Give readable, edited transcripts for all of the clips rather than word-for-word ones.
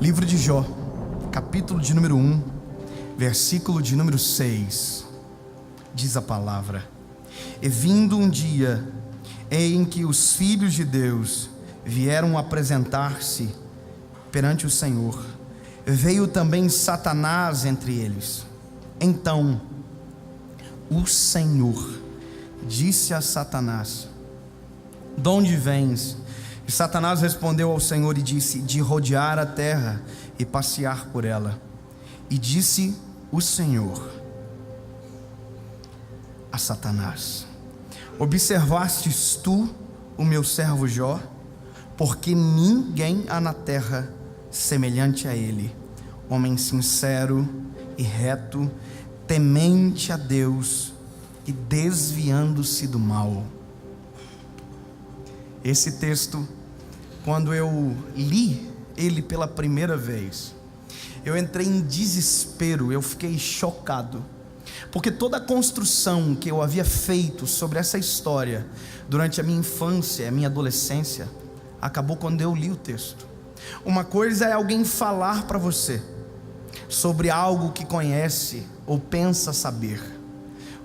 Livro de Jó, capítulo de número 1, versículo de número 6, diz a palavra: E vindo um dia em que os filhos de Deus vieram apresentar-se perante o Senhor, veio também Satanás entre eles. Então o Senhor disse a Satanás: De onde vens? E Satanás respondeu ao Senhor e disse: De rodear a terra e passear por ela. E disse o Senhor a Satanás: Observastes tu o meu servo Jó? Porque ninguém há na terra semelhante a ele, homem sincero e reto, temente a Deus e desviando-se do mal. Esse texto, quando eu li ele pela primeira vez, eu entrei em desespero, eu fiquei chocado, porque toda a construção que eu havia feito sobre essa história durante a minha infância e a minha adolescência acabou quando eu li o texto. Uma coisa é alguém falar para você sobre algo que conhece ou pensa saber,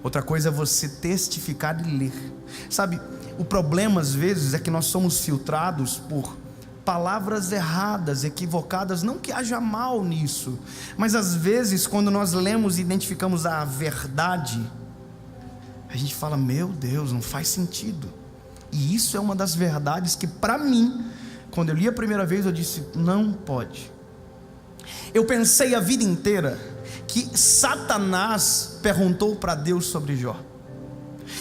outra coisa é você testificar e ler. Sabe, o problema às vezes é que nós somos filtrados por palavras erradas, equivocadas. Não que haja mal nisso, mas às vezes quando nós lemos e identificamos a verdade, a gente fala: meu Deus, não faz sentido. E isso é uma das verdades que para mim, quando eu li a primeira vez, eu disse: não pode. Eu pensei a vida inteira que Satanás perguntou para Deus sobre Jó.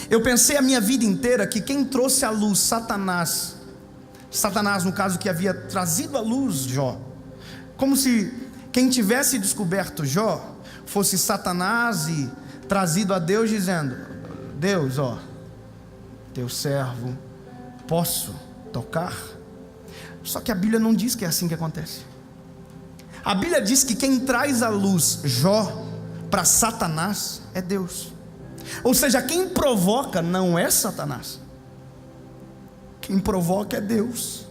Eu pensei a minha vida inteira que quem trouxe à luz Satanás no caso que havia trazido à luz Jó, como se quem tivesse descoberto Jó fosse Satanás e trazido a Deus dizendo: Deus, teu servo, posso tocar? Só que a Bíblia não diz que é assim que acontece. A Bíblia diz que quem traz à luz Jó para Satanás é Deus. Ou seja, quem provoca não é Satanás, quem provoca é Deus.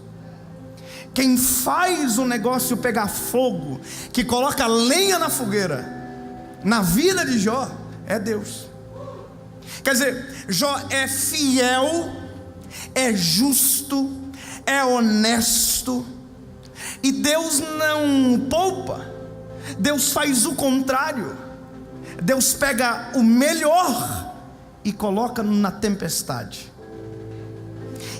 Quem faz o negócio pegar fogo, que coloca lenha na fogueira na vida de Jó, é Deus. Quer dizer, Jó é fiel, é justo, é honesto, e Deus não poupa. Deus faz o contrário. Deus pega o melhor e coloca na tempestade.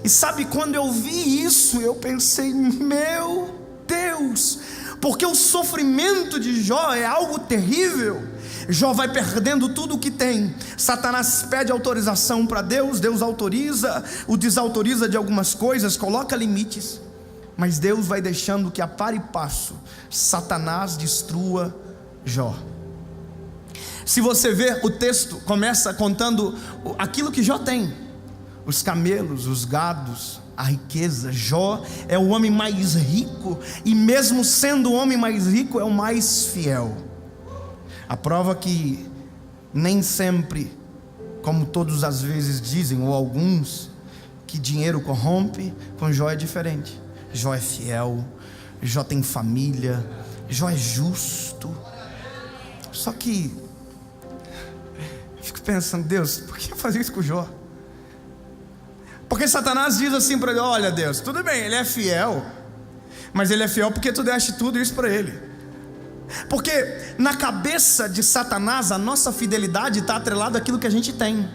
E sabe, quando eu vi isso, eu pensei: meu Deus, porque o sofrimento de Jó é algo terrível. Jó vai perdendo tudo o que tem. Satanás pede autorização para Deus, Deus autoriza, o desautoriza de algumas coisas, coloca limites, mas Deus vai deixando que a par e passo Satanás destrua Jó. Se você ver, o texto começa contando aquilo que Jó tem: os camelos, os gados, a riqueza. Jó é o homem mais rico, e mesmo sendo o homem mais rico, é o mais fiel. A prova que nem sempre, como todos às vezes dizem, ou alguns, que dinheiro corrompe, com Jó é diferente. Jó é fiel, Jó tem família, Jó é justo. Só que fico pensando: Deus, por que fazer isso com Jó? Porque Satanás diz assim para ele: olha, Deus, tudo bem, ele é fiel, mas ele é fiel porque tu deste tudo isso para ele. Porque na cabeça de Satanás, a nossa fidelidade está atrelada àquilo que a gente tem.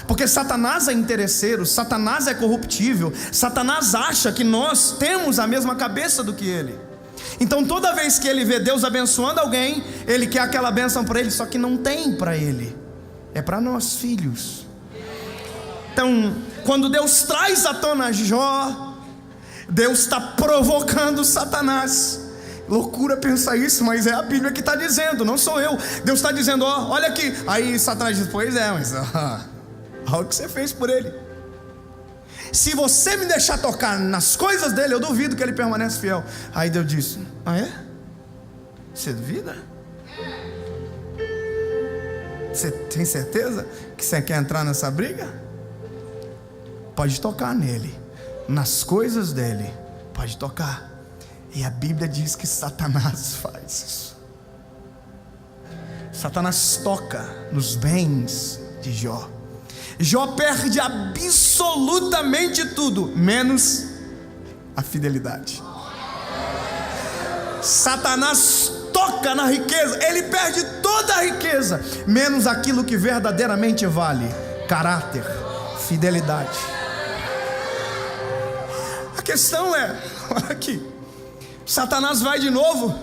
Porque Satanás é interesseiro, Satanás é corruptível, Satanás acha que nós temos a mesma cabeça do que ele. Então toda vez que ele vê Deus abençoando alguém, ele quer aquela bênção para ele, só que não tem para ele, é para nós, filhos. Então, quando Deus traz à tona Jó, Deus está provocando Satanás. Loucura pensar isso, mas é a Bíblia que está dizendo, não sou eu. Deus está dizendo: olha aqui. Aí Satanás diz: pois é, mas olha o que você fez por ele. Se você me deixar tocar nas coisas dele, eu duvido que ele permanece fiel. Aí Deus disse: ah, é? Você duvida? Você tem certeza que você quer entrar nessa briga? Pode tocar nele, nas coisas dele, pode tocar. E a Bíblia diz que Satanás faz isso. Satanás toca nos bens de Jó. Jó perde absolutamente tudo, menos a fidelidade. Satanás toca na riqueza, ele perde toda a riqueza, menos aquilo que verdadeiramente vale: caráter, fidelidade. A questão é, olha aqui, Satanás vai de novo,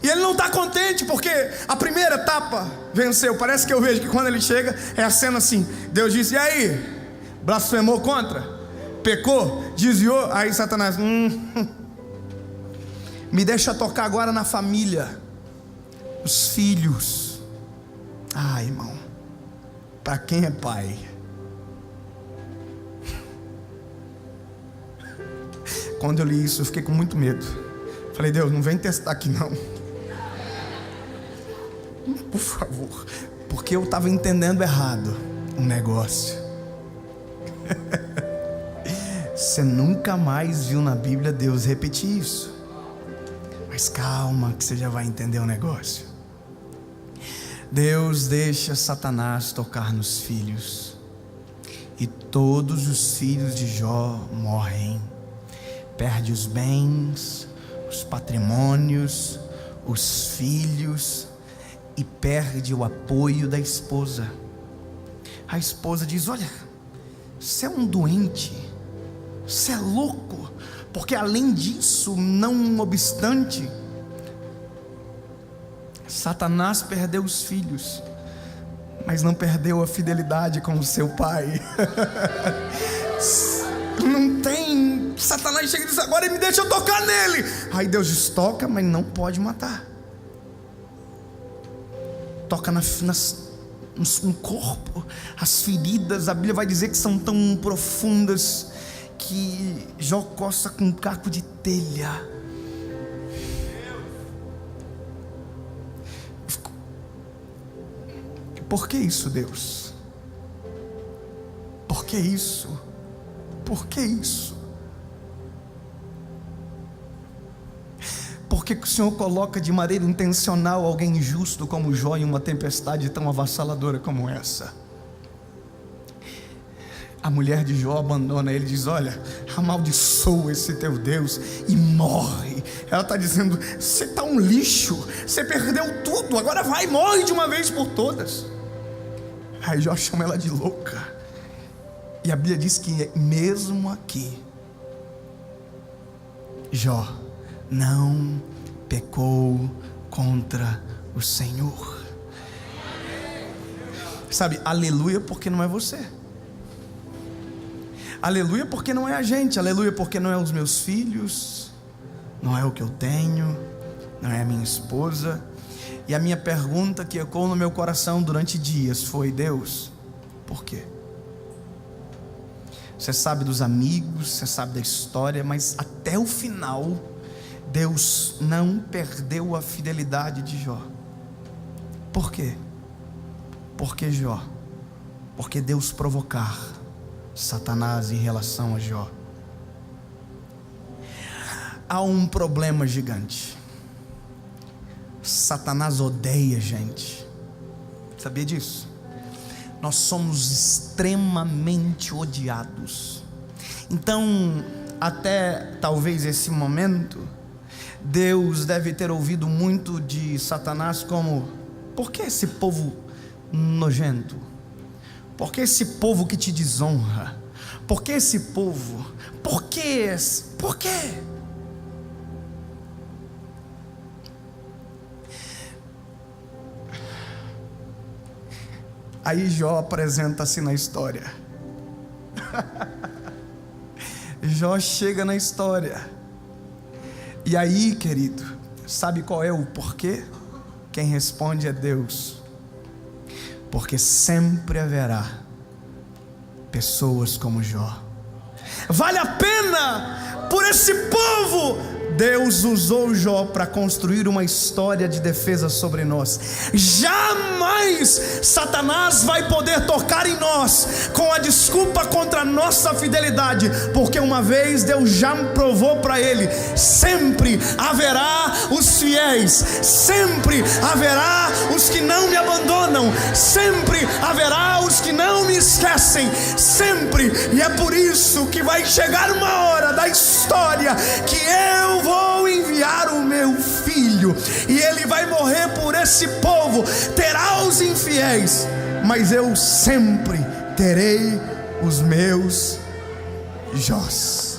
e ele não está contente, porque a primeira etapa venceu. Parece que eu vejo que quando ele chega, é a cena assim: Deus disse, e aí? Blasfemou contra? Pecou? Desviou? Aí Satanás, me deixa tocar agora na família, os filhos. Ah, irmão, para quem é pai? Quando eu li isso, eu fiquei com muito medo. Falei, Deus, não vem testar aqui não, por favor, porque eu estava entendendo errado o negócio. Você nunca mais viu na Bíblia Deus repetir isso. Mas calma, que você já vai entender o negócio. Deus deixa Satanás tocar nos filhos, e todos os filhos de Jó morrem. Perde os bens, os patrimônios, os filhos, e perde o apoio da esposa. A esposa diz, olha, você é um doente, você é louco, porque além disso, não obstante, Satanás perdeu os filhos, mas não perdeu a fidelidade com o seu pai. Não tem. Satanás chega e diz, agora ele me deixa tocar nele. Aí Deus diz, toca, mas não pode matar. Toca no corpo. As feridas, a Bíblia vai dizer que são tão profundas que Jó coça com um caco de telha. Por que isso, Deus? Por que isso? Por que isso? Por que o Senhor coloca de maneira intencional alguém injusto como Jó em uma tempestade tão avassaladora como essa? A mulher de Jó abandona ele e diz, olha, amaldiçoa esse teu Deus e morre. Ela está dizendo, você está um lixo, você perdeu tudo, agora vai, morre de uma vez por todas. Aí Jó chama ela de louca. E a Bíblia diz que mesmo aqui, Jó não pecou contra o Senhor. Sabe, aleluia porque não é você. Aleluia porque não é a gente. Aleluia porque não é os meus filhos, não é o que eu tenho, não é a minha esposa. E a minha pergunta que ecoou no meu coração durante dias foi, Deus, por quê? Você sabe dos amigos, você sabe da história, mas até o final, Deus não perdeu a fidelidade de Jó. Por quê? Porque Jó, porque Deus provocar Satanás em relação a Jó. Há um problema gigante. Satanás odeia gente. Sabia disso? Nós somos extremamente odiados. Então, até talvez esse momento, Deus deve ter ouvido muito de Satanás como: por que esse povo nojento? Por que esse povo que te desonra? Por que esse povo? Por quê? Por quê? Aí Jó apresenta-se na história. Jó chega na história. E aí, querido, sabe qual é o porquê? Quem responde é Deus. Porque sempre haverá pessoas como Jó. Vale a pena por esse povo Deus usou Jó para construir uma história de defesa sobre nós. Jamais Satanás vai poder tocar em nós com a desculpa contra a nossa fidelidade, porque uma vez Deus já provou para ele: sempre haverá os fiéis, sempre haverá os que não me abandonam, sempre haverá os que não me esquecem, sempre. E é por isso que vai chegar uma hora da história que eu vou enviar o meu filho, e ele vai morrer por esse povo. Terá os infiéis, mas eu sempre terei os meus Jós.